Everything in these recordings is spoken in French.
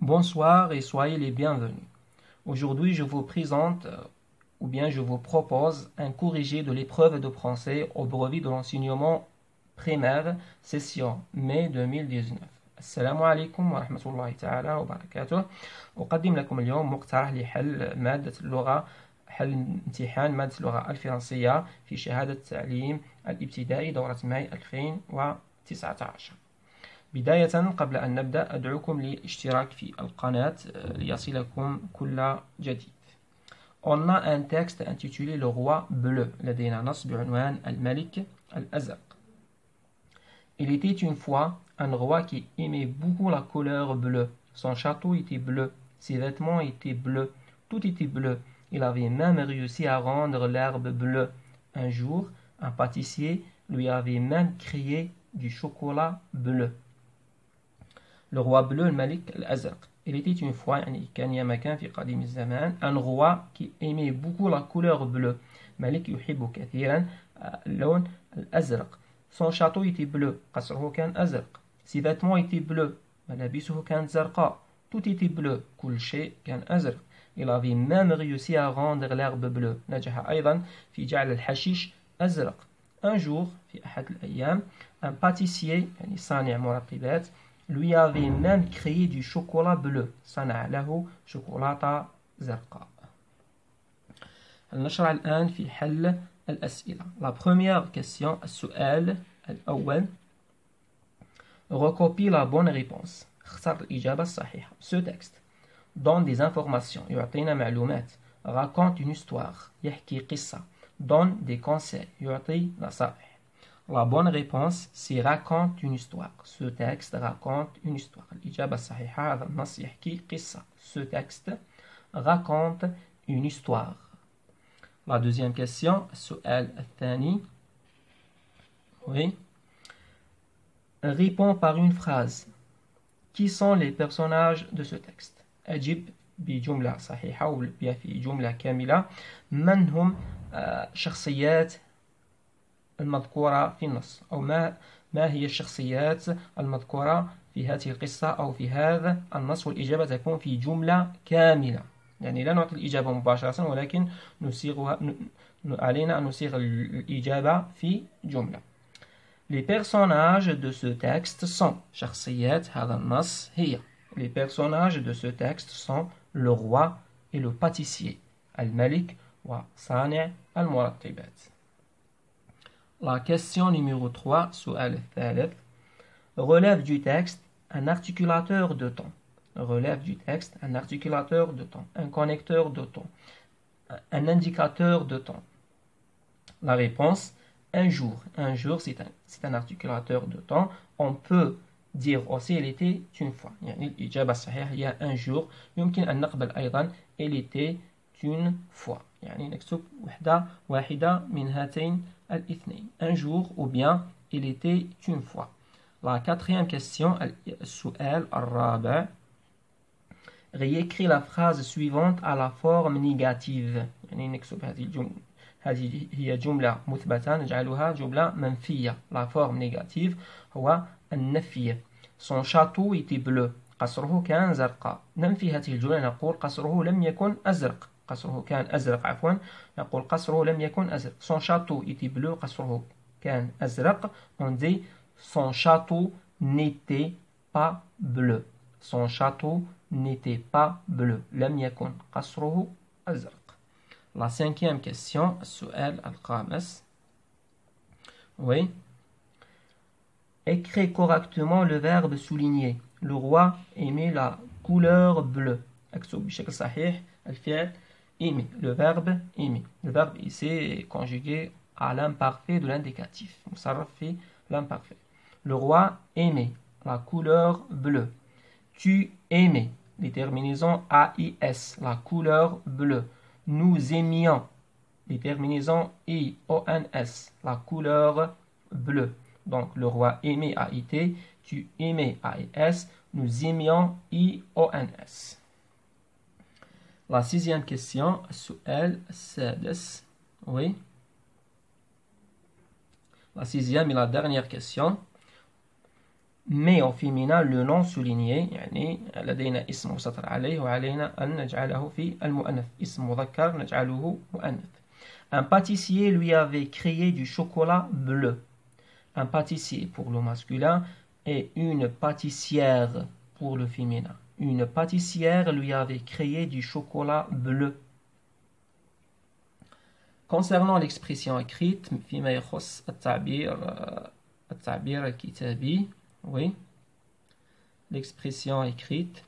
Bonsoir et soyez les bienvenus. Aujourd'hui, je vous présente ou bien je vous propose un corrigé de l'épreuve de français au brevet de l'enseignement primaire, session mai 2019. السلام عليكم ورحمة الله تعالى وبركاته. أقدم لكم اليوم مقترح لحل مادة اللغة، حل امتحان مادة اللغة الفرنسية في شهادة التعليم الابتدائي دورة ماي 2019. بداية قبل أن نبدأ أدعوكم للاشتراك في القناة ليصلكم كل جديد. On a un texte intitulé Le Roi Bleu. لدينا نص بعنوان الملك الأزرق. Il était une fois un roi qui aimait beaucoup la couleur bleue. Son château était bleu, ses vêtements étaient bleus, tout était bleu. Il avait même réussi à rendre l'herbe bleue. Un jour, un pâtissier lui avait même créé du chocolat bleu. Le roi bleu, الملك الأزرق. Il était une fois كان يا مكان في قديم الزمان un roi qui aimait beaucoup la couleur bleue. ملك يحب كثيرا اللون الأزرق. Son château était bleu. قصره كان أزرق. Ses vêtements étaient bleus. ملابسه كانت زرقاء. Tout était bleu. كل شيء كان أزرق. Il avait même réussi à rendre l'herbe bleue. نجح أيضا في جعل الحشيش أزرق. Un jour في أحد الأيام un pâtissier يعني صانع مرطبات lui avait même créé du chocolat bleu. صنع له شوكولاتة زرقاء. نشرع الآن في حل الأسئلة. La première question, السؤال الأول. Recopie la bonne réponse. اختر الإجابة الصحيحة. Ce texte donne des informations. يعطينا معلومات. Raconte une histoire. يحكي قصة. Donne des conseils. يعطي نصائح. La bonne réponse, c'est raconte une histoire. Ce texte raconte une histoire. الإجابة الصحيحة هذا النص يحكي قصة. Ce texte raconte une histoire. La deuxième question, السؤال الثاني. Oui. Réponds par une phrase. Qui sont les personnages de ce texte? أجب بجملة صحيحة أو في جملة كاملة. من هم شخصيات المذكورة في النص أو ما هي الشخصيات المذكورة في هذه القصة أو في هذا النص. والإجابة تكون في جملة كاملة. يعني لا نعطي الإجابة مباشرة ولكن علينا أن نصيغ الإجابة في جملة. Les personnages de ce texte sont شخصيات هذا النص هي. Les personnages de ce texte sont le roi et le pâtissier الملك وصانع المرطبات. La question numéro 3, سؤال الثالث. Relève du texte un articulateur de temps. Relève du texte un articulateur de temps, un connecteur de temps, un indicateur de temps. La réponse, un jour. Un jour, c'est un articulateur de temps. On peut dire aussi il était une fois. يعني الإجابة الصحيحة هي un jour. يمكن أن نقبل أيضا il était une fois. يعني نكتب واحدة من هاتين الاثنين. Un jour ou bien il était une fois. La quatrième question, السؤال الرابع. Réécris la phrase suivante à la forme négative. يعني نكتب هذه الجملة. هذه هي جملة مثبتة نجعلها جملة منفية. La forme négative هو النفي. Son château était bleu. قصره كان زرقاء. ننفي هذه الجملة نقول قصره لم يكن أزرق. قصره كان أزرق عفوا. نقول قصره لم يكن أزرق. Son château était bleu. قصره كان أزرق. On dit son château n'était pas bleu. Son château n'était pas bleu. لم يكن قصره أزرق. La cinquième question, السؤال الخامس. Oui. Écris correctement le verbe souligné. Le roi aimait la couleur bleue. اكتب بشكل صحيح الفعل aimer. Le verbe aimer. Le verbe ici est conjugué à l'imparfait de l'indicatif. مصرف في l'imparfait. Le roi aimait la couleur bleue. Tu aimais. Les terminaisons AIS. La couleur bleue. Nous aimions. Les terminaisons IONS. La couleur bleue. Donc le roi aimait AIT. Tu aimais AIS. Nous aimions IONS. La sixième question, السؤال السادس. Oui. La sixième et la dernière question. mais au féminin le nom souligné يعني لدينا اسم مسطر عليه وعلينا أن نجعله في المؤنث اسم مذكر نجعله مؤنث. Un pâtissier lui avait créé du chocolat bleu. Un pâtissier pour le masculin et une pâtissière pour le féminin. Une pâtissière lui avait créé du chocolat bleu. Concernant l'expression écrite, فيما يخص التعبير الكتابي, oui, l'expression écrite.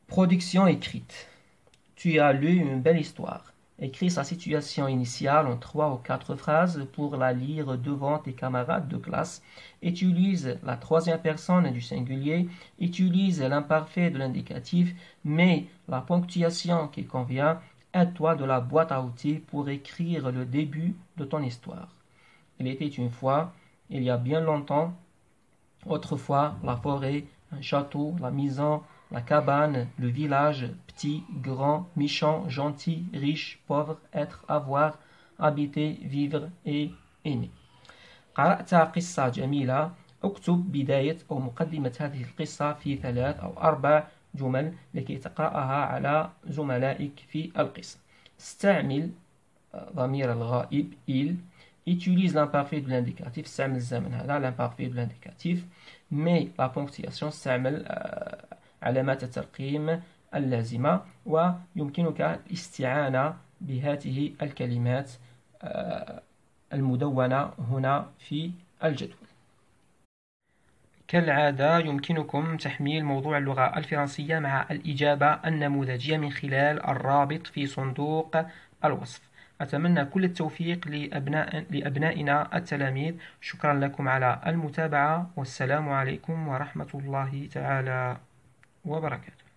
Production écrite. Tu as lu une belle histoire. Écris sa situation initiale en 3 ou 4 phrases pour la lire devant tes camarades de classe. Utilise la troisième personne du singulier. Utilise l'imparfait de l'indicatif, mais la ponctuation qui convient. Aide-toi de la boîte à outils pour écrire le début de ton histoire. Il était une fois, il y a bien longtemps, autrefois, la forêt, un château, la maison, la cabane, le village, petit, grand, méchant, gentil, riche, pauvre, être, avoir, habiter, vivre et aimer. قرأت قصة جميلة. اكتب بداية أو مقدمة هذه القصة في 3 أو 4 جمل لكي تقرأها على زملائك في القسم. استعمل ضمير الغائب il. Utilise l'imparfait de l'indicatif. استعمل الزمن هذا l'imparfait de l'indicatif. mais la ponctuation استعمل علامات الترقيم اللازمة. ويمكنك الاستعانة بهذه الكلمات المدونة هنا في الجدول. كالعادة يمكنكم تحميل موضوع اللغة الفرنسية مع الإجابة النموذجية من خلال الرابط في صندوق الوصف. أتمنى كل التوفيق لأبنائنا التلاميذ. شكرا لكم على المتابعة والسلام عليكم ورحمة الله تعالى وبركاته.